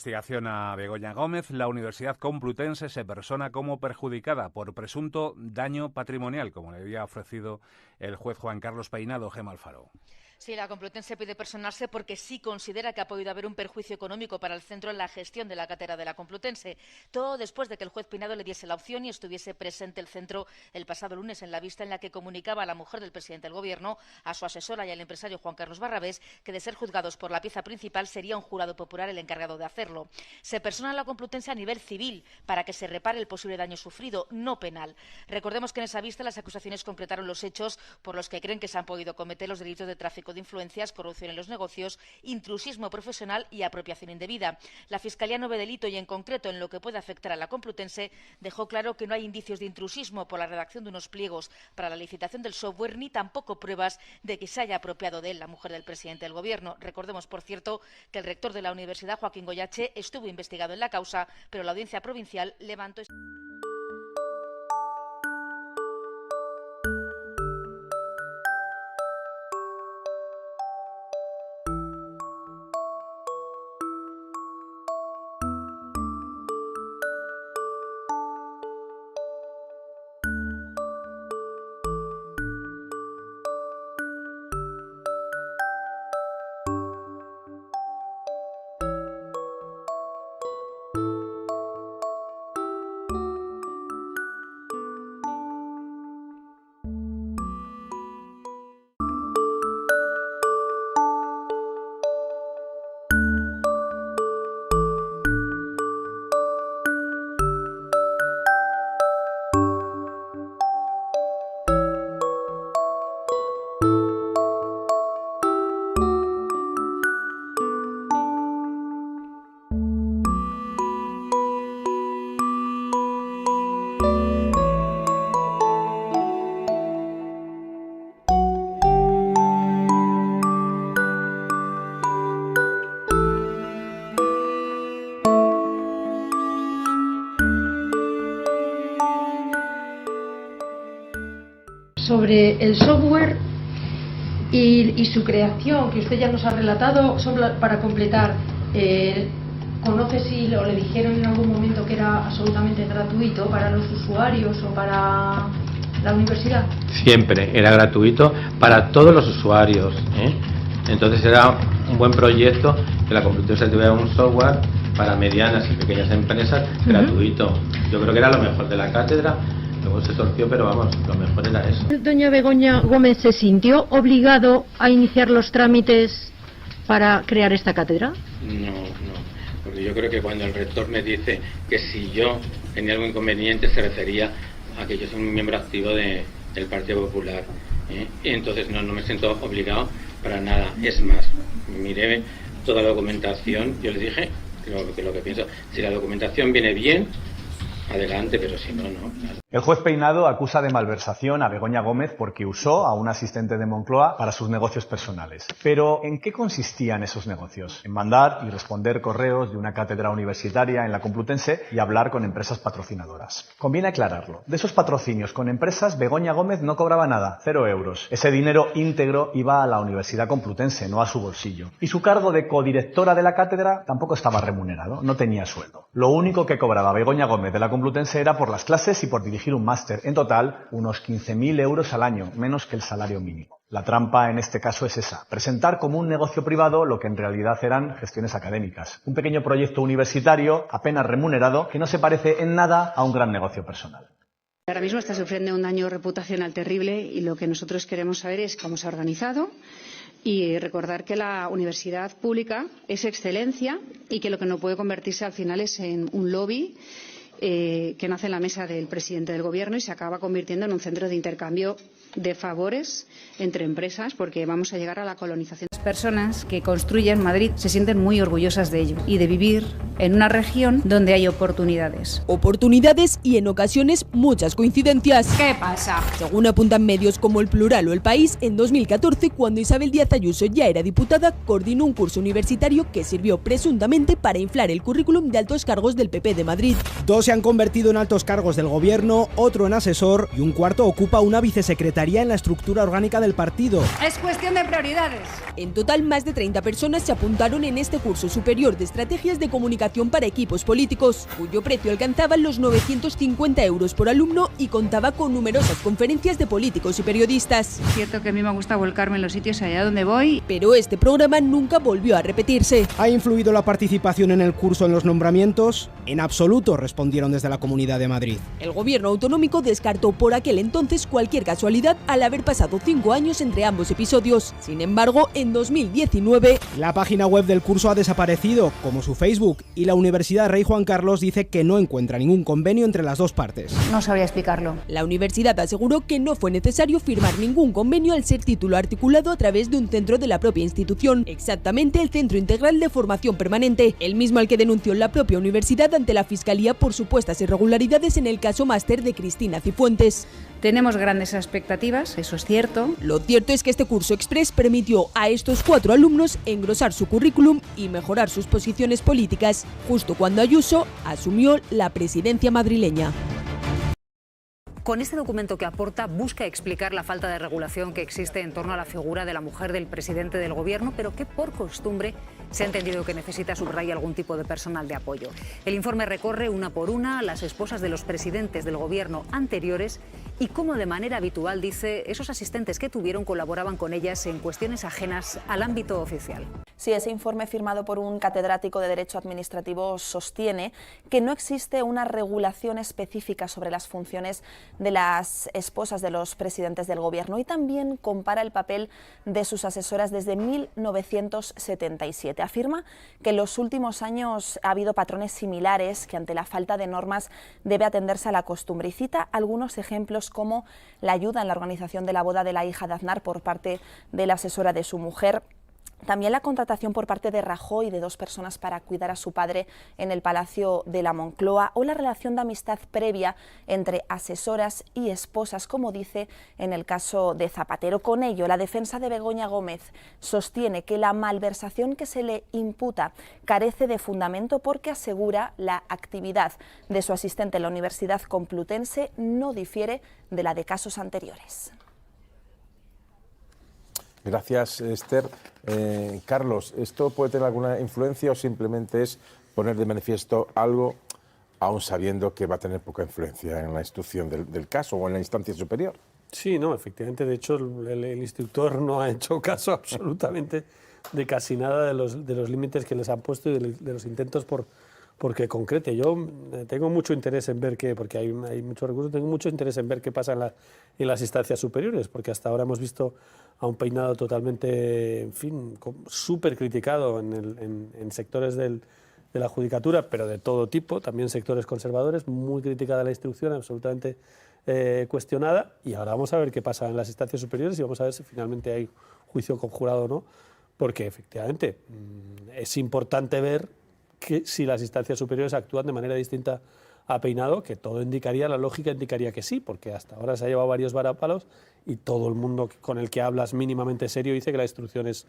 Investigación a Begoña Gómez. La Universidad Complutense se persona como perjudicada por presunto daño patrimonial, como le había ofrecido el juez Juan Carlos Peinado. Gemma Alfaro. Sí, la Complutense pide personarse porque sí considera que ha podido haber un perjuicio económico para el centro en la gestión de la cátedra de la Complutense. Todo después de que el juez Peinado le diese la opción y estuviese presente el centro el pasado lunes en la vista en la que comunicaba a la mujer del presidente del Gobierno, a su asesora y al empresario Juan Carlos Barrabés, que de ser juzgados por la pieza principal sería un jurado popular el encargado de hacerlo. Se persona a la Complutense a nivel civil para que se repare el posible daño sufrido, no penal. Recordemos que en esa vista las acusaciones concretaron los hechos por los que creen que se han podido cometer los delitos de tráfico de influencias, corrupción en los negocios, intrusismo profesional y apropiación indebida. La Fiscalía no ve delito y, en concreto, en lo que puede afectar a la Complutense, dejó claro que no hay indicios de intrusismo por la redacción de unos pliegos para la licitación del software, ni tampoco pruebas de que se haya apropiado de él la mujer del presidente del Gobierno. Recordemos, por cierto, que el rector de la universidad, Joaquín Goyache, estuvo investigado en la causa, pero la audiencia provincial levantó... Sobre el software y su creación, que usted ya nos ha relatado, solo para completar, ¿conoce si le dijeron en algún momento que era absolutamente gratuito para los usuarios o para la universidad? Siempre era gratuito para todos los usuarios, ¿eh? Entonces era un buen proyecto que la Complutense tuviera un software para medianas y pequeñas empresas gratuito. Yo creo que era lo mejor de la cátedra. Luego se torció, pero vamos, lo mejor era eso. ¿Doña Begoña Gómez se sintió obligado a iniciar los trámites para crear esta cátedra? No, porque yo creo que cuando el rector me dice que si yo tenía algún inconveniente se refería a que yo soy un miembro activo del Partido Popular, ¿eh? Y entonces no me siento obligado para nada. Es más, miré toda la documentación, yo le dije lo que pienso. Si la documentación viene bien, adelante, pero si no, no. El juez Peinado acusa de malversación a Begoña Gómez porque usó a un asistente de Moncloa para sus negocios personales. Pero, ¿en qué consistían esos negocios? En mandar y responder correos de una cátedra universitaria en la Complutense y hablar con empresas patrocinadoras. Conviene aclararlo. De esos patrocinios con empresas, Begoña Gómez no cobraba nada, 0 euros. Ese dinero íntegro iba a la Universidad Complutense, no a su bolsillo. Y su cargo de codirectora de la cátedra tampoco estaba remunerado, no tenía sueldo. Lo único que cobraba Begoña Gómez de la Complutense era por las clases y por dirigir un máster. En total, unos 15.000 euros al año, menos que el salario mínimo. La trampa en este caso es esa, presentar como un negocio privado lo que en realidad eran gestiones académicas. Un pequeño proyecto universitario, apenas remunerado, que no se parece en nada a un gran negocio personal. Ahora mismo está sufriendo un daño reputacional terrible y lo que nosotros queremos saber es cómo se ha organizado y recordar que la universidad pública es excelencia y que lo que no puede convertirse al final es en un lobby que nace en la mesa del presidente del Gobierno y se acaba convirtiendo en un centro de intercambio de favores entre empresas, porque vamos a llegar a la colonización. Las personas que construyen Madrid se sienten muy orgullosas de ello y de vivir en una región donde hay oportunidades. Oportunidades y en ocasiones muchas coincidencias. ¿Qué pasa? Según apuntan medios como El Plural o El País, en 2014, cuando Isabel Díaz Ayuso ya era diputada, coordinó un curso universitario que sirvió presuntamente para inflar el currículum de altos cargos del PP de Madrid. 2 se han convertido en altos cargos del gobierno, otro en asesor y un cuarto ocupa una vicesecretaría en la estructura orgánica del partido. Es cuestión de prioridades. En total, más de 30 personas se apuntaron en este curso superior de estrategias de comunicación educación para equipos políticos, cuyo precio alcanzaba los 950 euros por alumno y contaba con numerosas conferencias de políticos y periodistas. Es cierto que a mí me gusta volcarme en los sitios allá donde voy. Pero este programa nunca volvió a repetirse. ¿Ha influido la participación en el curso en los nombramientos? En absoluto, respondieron desde la Comunidad de Madrid. El gobierno autonómico descartó por aquel entonces cualquier casualidad al haber pasado 5 años entre ambos episodios. Sin embargo, en 2019... La página web del curso ha desaparecido, como su Facebook, y la Universidad Rey Juan Carlos dice que no encuentra ningún convenio entre las dos partes. No sabría explicarlo. La universidad aseguró que no fue necesario firmar ningún convenio al ser título articulado a través de un centro de la propia institución, exactamente el Centro Integral de Formación Permanente, el mismo al que denunció la propia universidad ante la Fiscalía por supuestas irregularidades en el caso máster de Cristina Cifuentes. Tenemos grandes expectativas, eso es cierto. Lo cierto es que este curso express permitió a estos 4 alumnos engrosar su currículum y mejorar sus posiciones políticas, justo cuando Ayuso asumió la presidencia madrileña. Con este documento que aporta, busca explicar la falta de regulación que existe en torno a la figura de la mujer del presidente del gobierno, pero que por costumbre se ha entendido que necesita subrayar algún tipo de personal de apoyo. El informe recorre una por una las esposas de los presidentes del gobierno anteriores y cómo de manera habitual, dice, esos asistentes que tuvieron colaboraban con ellas en cuestiones ajenas al ámbito oficial. Sí, ese informe firmado por un catedrático de Derecho Administrativo sostiene que no existe una regulación específica sobre las funciones de las esposas de los presidentes del gobierno y también compara el papel de sus asesoras desde 1977. Afirma que en los últimos años ha habido patrones similares, que ante la falta de normas debe atenderse a la costumbre y cita algunos ejemplos como la ayuda en la organización de la boda de la hija de Aznar por parte de la asesora de su mujer. También la contratación por parte de Rajoy de 2 personas para cuidar a su padre en el Palacio de la Moncloa o la relación de amistad previa entre asesoras y esposas, como dice en el caso de Zapatero. Con ello, la defensa de Begoña Gómez sostiene que la malversación que se le imputa carece de fundamento porque asegura la actividad de su asistente en la Universidad Complutense no difiere de la de casos anteriores. Gracias, Esther. Carlos, ¿esto puede tener alguna influencia o simplemente es poner de manifiesto algo, aún sabiendo que va a tener poca influencia en la instrucción del caso o en la instancia superior? Sí, no, efectivamente. De hecho, el instructor no ha hecho caso absolutamente de casi nada de los límites que les han puesto y de los intentos porque concrete. Yo tengo mucho interés en ver qué, porque hay muchos recursos, tengo mucho interés en ver qué pasa en las instancias superiores, porque hasta ahora hemos visto a un Peinado totalmente, en fin, súper criticado en sectores de la judicatura, pero de todo tipo, también sectores conservadores, muy criticada la instrucción, absolutamente cuestionada, y ahora vamos a ver qué pasa en las instancias superiores y vamos a ver si finalmente hay juicio conjurado o no, porque efectivamente es importante ver que si las instancias superiores actúan de manera distinta a Peinado, que todo indicaría, la lógica indicaría que sí, porque hasta ahora se ha llevado varios varapalos y todo el mundo con el que hablas mínimamente serio dice que la instrucción es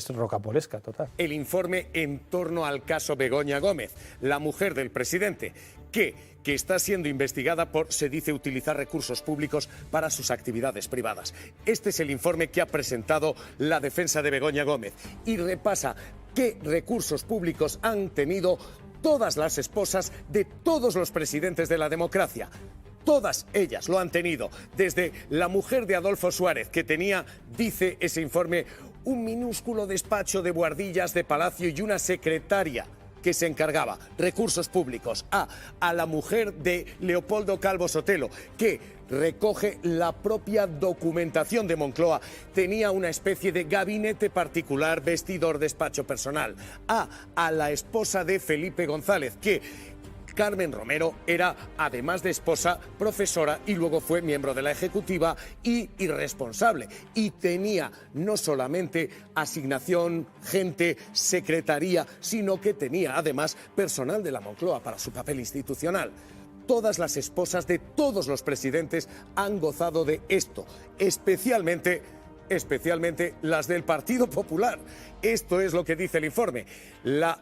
rocambolesca, total. El informe en torno al caso Begoña Gómez, la mujer del presidente, que está siendo investigada por, se dice, utilizar recursos públicos para sus actividades privadas. Este es el informe que ha presentado la defensa de Begoña Gómez y repasa qué recursos públicos han tenido todas las esposas de todos los presidentes de la democracia. Todas ellas lo han tenido, desde la mujer de Adolfo Suárez, que tenía, dice ese informe, un minúsculo despacho de buhardillas de palacio y una secretaria que se encargaba, recursos públicos, a la mujer de Leopoldo Calvo Sotelo, que recoge la propia documentación de Moncloa, tenía una especie de gabinete particular, vestidor, despacho personal, a la esposa de Felipe González, que Carmen Romero era, además de esposa, profesora y luego fue miembro de la ejecutiva y responsable. Y tenía no solamente asignación, gente, secretaría, sino que tenía además personal de la Moncloa para su papel institucional. Todas las esposas de todos los presidentes han gozado de esto, especialmente las del Partido Popular. Esto es lo que dice el informe. La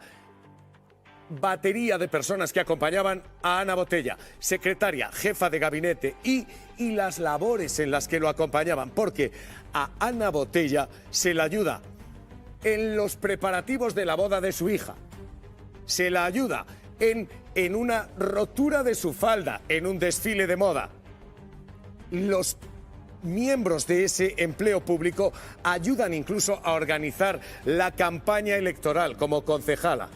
batería de personas que acompañaban a Ana Botella, secretaria, jefa de gabinete y las labores en las que lo acompañaban, porque a Ana Botella se le ayuda en los preparativos de la boda de su hija, se la ayuda en una rotura de su falda, en un desfile de moda. Los miembros de ese empleo público ayudan incluso a organizar la campaña electoral como concejala.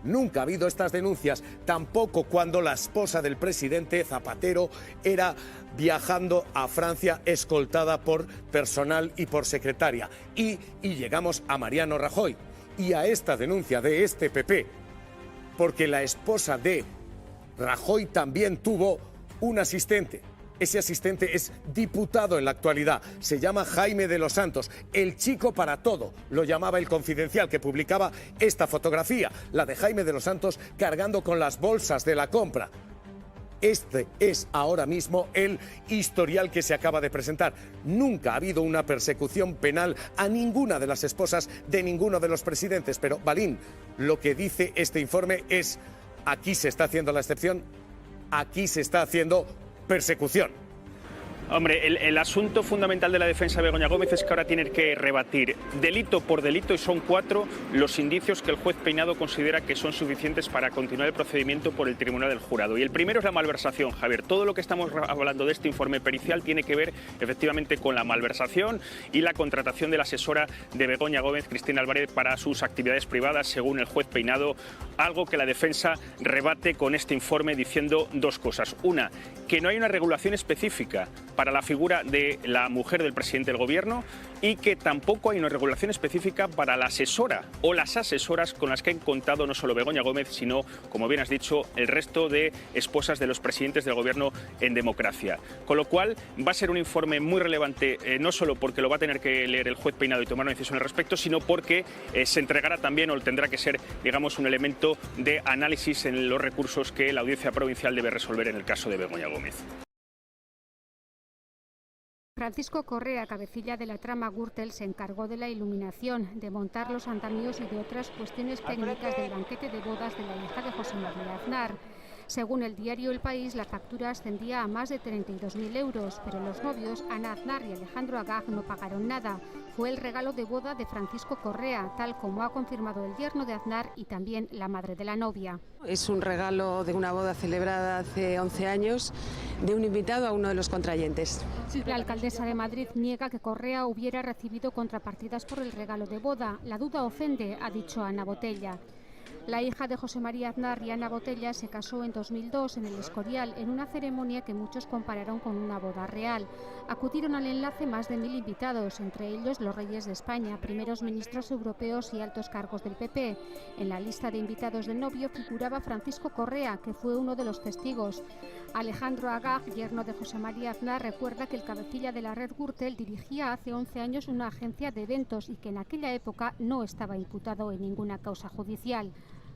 Nunca ha habido estas denuncias, tampoco cuando la esposa del presidente Zapatero era viajando a Francia escoltada por personal y por secretaria. Y llegamos a Mariano Rajoy y a esta denuncia de este PP, porque la esposa de Rajoy también tuvo un asistente. Ese asistente es diputado en la actualidad, se llama Jaime de los Santos, el chico para todo, lo llamaba El Confidencial, que publicaba esta fotografía, la de Jaime de los Santos cargando con las bolsas de la compra. Este es ahora mismo el historial que se acaba de presentar. Nunca ha habido una persecución penal a ninguna de las esposas de ninguno de los presidentes, pero Balín, lo que dice este informe es: aquí se está haciendo la excepción, aquí se está haciendo persecución. Hombre, el asunto fundamental de la defensa de Begoña Gómez es que ahora tiene que rebatir delito por delito, y son 4 los indicios que el juez Peinado considera que son suficientes para continuar el procedimiento por el Tribunal del Jurado. Y el primero es la malversación, Javier. Todo lo que estamos hablando de este informe pericial tiene que ver efectivamente con la malversación y la contratación de la asesora de Begoña Gómez, Cristina Álvarez, para sus actividades privadas, según el juez Peinado, algo que la defensa rebate con este informe diciendo 2 cosas. Una, que no hay una regulación específica para la figura de la mujer del presidente del Gobierno, y que tampoco hay una regulación específica para la asesora o las asesoras con las que han contado no solo Begoña Gómez, sino, como bien has dicho, el resto de esposas de los presidentes del Gobierno en democracia. Con lo cual va a ser un informe muy relevante, no solo porque lo va a tener que leer el juez Peinado y tomar una decisión al respecto, sino porque se entregará también, o tendrá que ser, digamos, un elemento de análisis en los recursos que la Audiencia Provincial debe resolver en el caso de Begoña Gómez. Francisco Correa, cabecilla de la trama Gürtel, se encargó de la iluminación, de montar los andamios y de otras cuestiones técnicas del banquete de bodas de la hija de José María Aznar. Según el diario El País, la factura ascendía a más de 32.000 euros, pero los novios, Ana Aznar y Alejandro Agag, no pagaron nada. Fue el regalo de boda de Francisco Correa, tal como ha confirmado el yerno de Aznar y también la madre de la novia. Es un regalo de una boda celebrada hace 11 años de un invitado a uno de los contrayentes. La alcaldesa de Madrid niega que Correa hubiera recibido contrapartidas por el regalo de boda. La duda ofende, ha dicho Ana Botella. La hija de José María Aznar y Ana Botella se casó en 2002 en el Escorial, en una ceremonia que muchos compararon con una boda real. Acudieron al enlace más de 1.000 invitados, entre ellos los reyes de España, primeros ministros europeos y altos cargos del PP. En la lista de invitados del novio figuraba Francisco Correa, que fue uno de los testigos. Alejandro Agag, yerno de José María Aznar, recuerda que el cabecilla de la red Gürtel dirigía hace 11 años una agencia de eventos y que en aquella época no estaba imputado en ninguna causa judicial.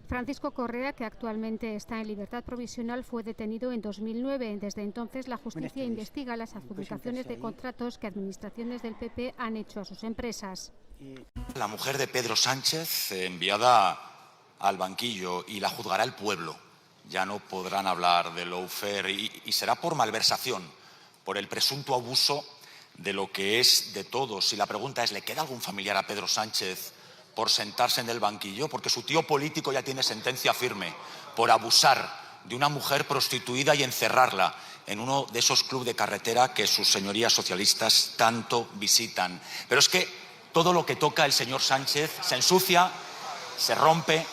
Francisco Correa, que actualmente está en libertad provisional, fue detenido en 2009. Desde entonces, la justicia investiga las adjudicaciones de contratos que administraciones del PP han hecho a sus empresas. La mujer de Pedro Sánchez, enviada al banquillo, y la juzgará el pueblo. Ya no podrán hablar de lawfare y será por malversación, por el presunto abuso de lo que es de todos. Y la pregunta es, ¿le queda algún familiar a Pedro Sánchez por sentarse en el banquillo? Porque su tío político ya tiene sentencia firme por abusar de una mujer prostituida y encerrarla en uno de esos clubes de carretera que sus señorías socialistas tanto visitan. Pero es que todo lo que toca el señor Sánchez se ensucia, se rompe,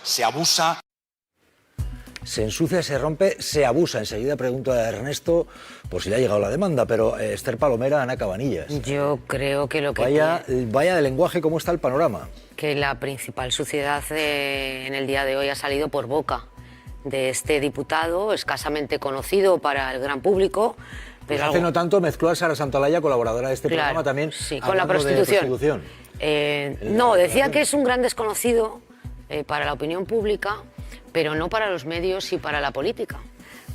se abusa. Se ensucia, se rompe, se abusa. Enseguida pregunto a Ernesto por si le ha llegado la demanda, pero Esther Palomera, Ana Cabanillas. Yo creo que lo que... Vaya de lenguaje, ¿cómo está el panorama? Que la principal suciedad en el día de hoy ha salido por boca de este diputado, escasamente conocido para el gran público. Pero pues hace no tanto mezcló a Sara Santolaya, colaboradora de este programa también, sí, con la prostitución. No, decía que es un gran desconocido para la opinión pública, pero no para los medios y para la política.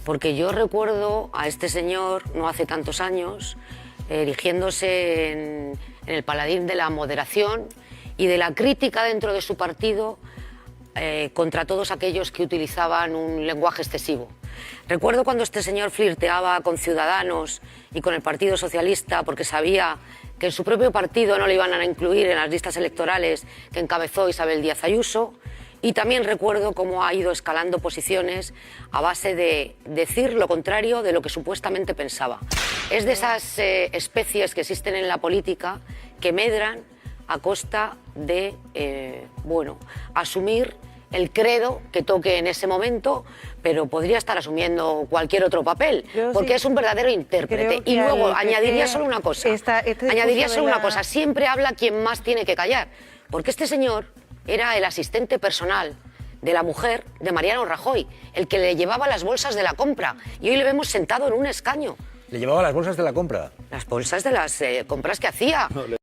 Porque yo recuerdo a este señor, no hace tantos años, erigiéndose en el paladín de la moderación y de la crítica dentro de su partido contra todos aquellos que utilizaban un lenguaje excesivo. Recuerdo cuando este señor flirteaba con Ciudadanos y con el Partido Socialista porque sabía que en su propio partido no le iban a incluir en las listas electorales que encabezó Isabel Díaz Ayuso, Y también recuerdo cómo ha ido escalando posiciones a base de decir lo contrario de lo que supuestamente pensaba. Es de esas especies que existen en la política que medran a costa de, asumir el credo que toque en ese momento, pero podría estar asumiendo cualquier otro papel, porque es un verdadero intérprete. Y luego añadiría solo una cosa, siempre habla quien más tiene que callar, porque este señor era el asistente personal de la mujer de Mariano Rajoy, el que le llevaba las bolsas de la compra, y hoy le vemos sentado en un escaño. ¿Le llevaba las bolsas de la compra? Las bolsas de las compras que hacía. No, le